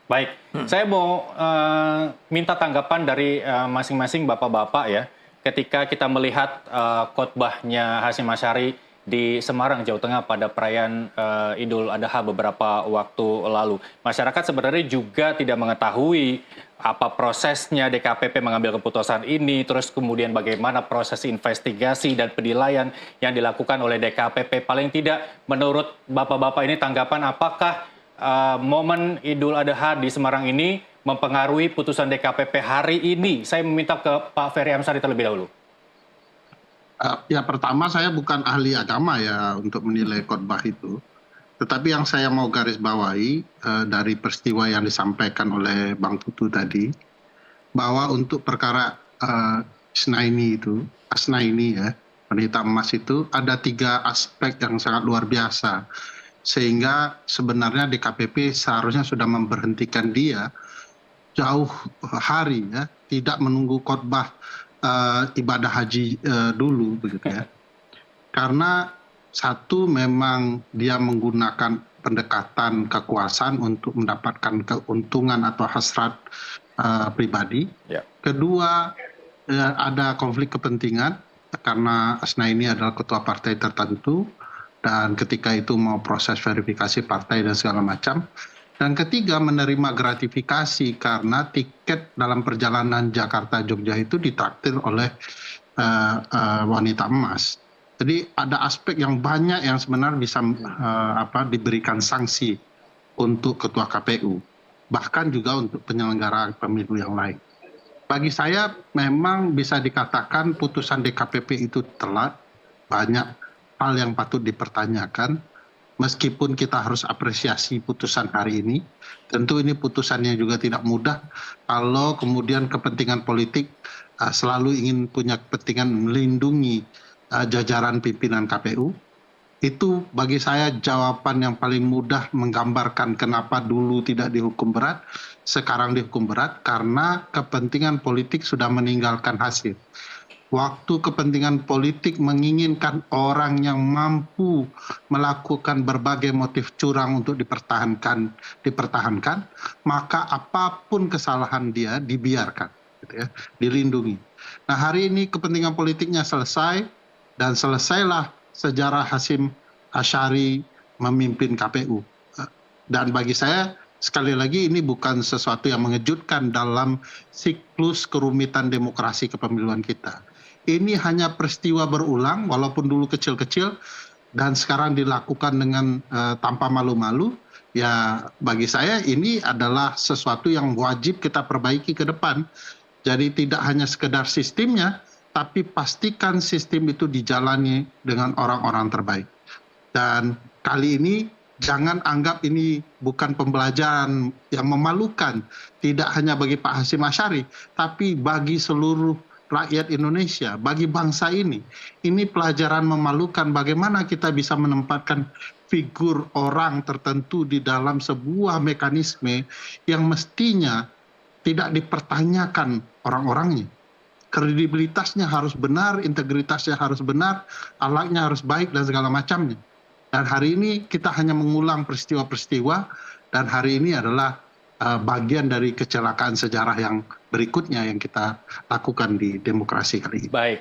Baik, saya mau minta tanggapan dari masing-masing bapak-bapak ya, ketika kita melihat khotbahnya Hasyim Asyari di Semarang, Jawa Tengah pada perayaan Idul Adha beberapa waktu lalu. Masyarakat sebenarnya juga tidak mengetahui apa prosesnya DKPP mengambil keputusan ini, terus kemudian bagaimana proses investigasi dan penilaian yang dilakukan oleh DKPP. Paling tidak menurut bapak-bapak ini tanggapan apakah momen Idul Adha di Semarang ini mempengaruhi putusan DKPP hari ini? Saya meminta ke Pak Ferry Amsari terlebih dahulu. Ya pertama saya bukan ahli agama ya untuk menilai khotbah itu. Tetapi yang saya mau garis bawahi dari peristiwa yang disampaikan oleh Bang Tutu tadi, bahwa untuk perkara Asnaini ya, wanita emas itu ada 3 aspek yang sangat luar biasa. Sehingga sebenarnya DKPP seharusnya sudah memberhentikan dia jauh hari ya, tidak menunggu khotbah ibadah haji dulu begitu ya. Karena satu memang dia menggunakan pendekatan kekuasaan untuk mendapatkan keuntungan atau hasrat pribadi. Kedua, ada konflik kepentingan karena Asnaini adalah ketua partai tertentu dan ketika itu mau proses verifikasi partai dan segala macam. Dan ketiga, menerima gratifikasi karena tiket dalam perjalanan Jakarta-Jogja itu ditraktir oleh wanita emas. Jadi ada aspek yang banyak yang sebenarnya bisa diberikan sanksi untuk ketua KPU, bahkan juga untuk penyelenggara pemilu yang lain. Bagi saya memang bisa dikatakan putusan DKPP itu telat, banyak hal yang patut dipertanyakan. Meskipun kita harus apresiasi putusan hari ini, tentu ini putusannya juga tidak mudah kalau kemudian kepentingan politik selalu ingin punya kepentingan melindungi jajaran pimpinan KPU. Itu bagi saya jawaban yang paling mudah menggambarkan kenapa dulu tidak dihukum berat, sekarang dihukum berat karena kepentingan politik sudah meninggalkan hasil. Waktu kepentingan politik menginginkan orang yang mampu melakukan berbagai motif curang untuk dipertahankan, maka apapun kesalahan dia dibiarkan, gitu ya, dilindungi. Nah hari ini kepentingan politiknya selesai dan selesailah sejarah Hasyim Asyari memimpin KPU. Dan bagi saya sekali lagi ini bukan sesuatu yang mengejutkan dalam siklus kerumitan demokrasi kepemiluan kita. Ini hanya peristiwa berulang walaupun dulu kecil-kecil dan sekarang dilakukan dengan tanpa malu-malu. Ya bagi saya ini adalah sesuatu yang wajib kita perbaiki ke depan. Jadi tidak hanya sekedar sistemnya, tapi pastikan sistem itu dijalani dengan orang-orang terbaik. Dan kali ini jangan anggap ini bukan pembelajaran yang memalukan, tidak hanya bagi Pak Hasyim Asyari, tapi bagi seluruh rakyat Indonesia, bagi bangsa ini. Ini pelajaran memalukan bagaimana kita bisa menempatkan figur orang tertentu di dalam sebuah mekanisme yang mestinya tidak dipertanyakan orang-orangnya. Kredibilitasnya harus benar, integritasnya harus benar, akhlaknya harus baik dan segala macamnya. Dan hari ini kita hanya mengulang peristiwa-peristiwa dan hari ini adalah bagian dari kecelakaan sejarah yang berikutnya yang kita lakukan di demokrasi kali ini. Baik.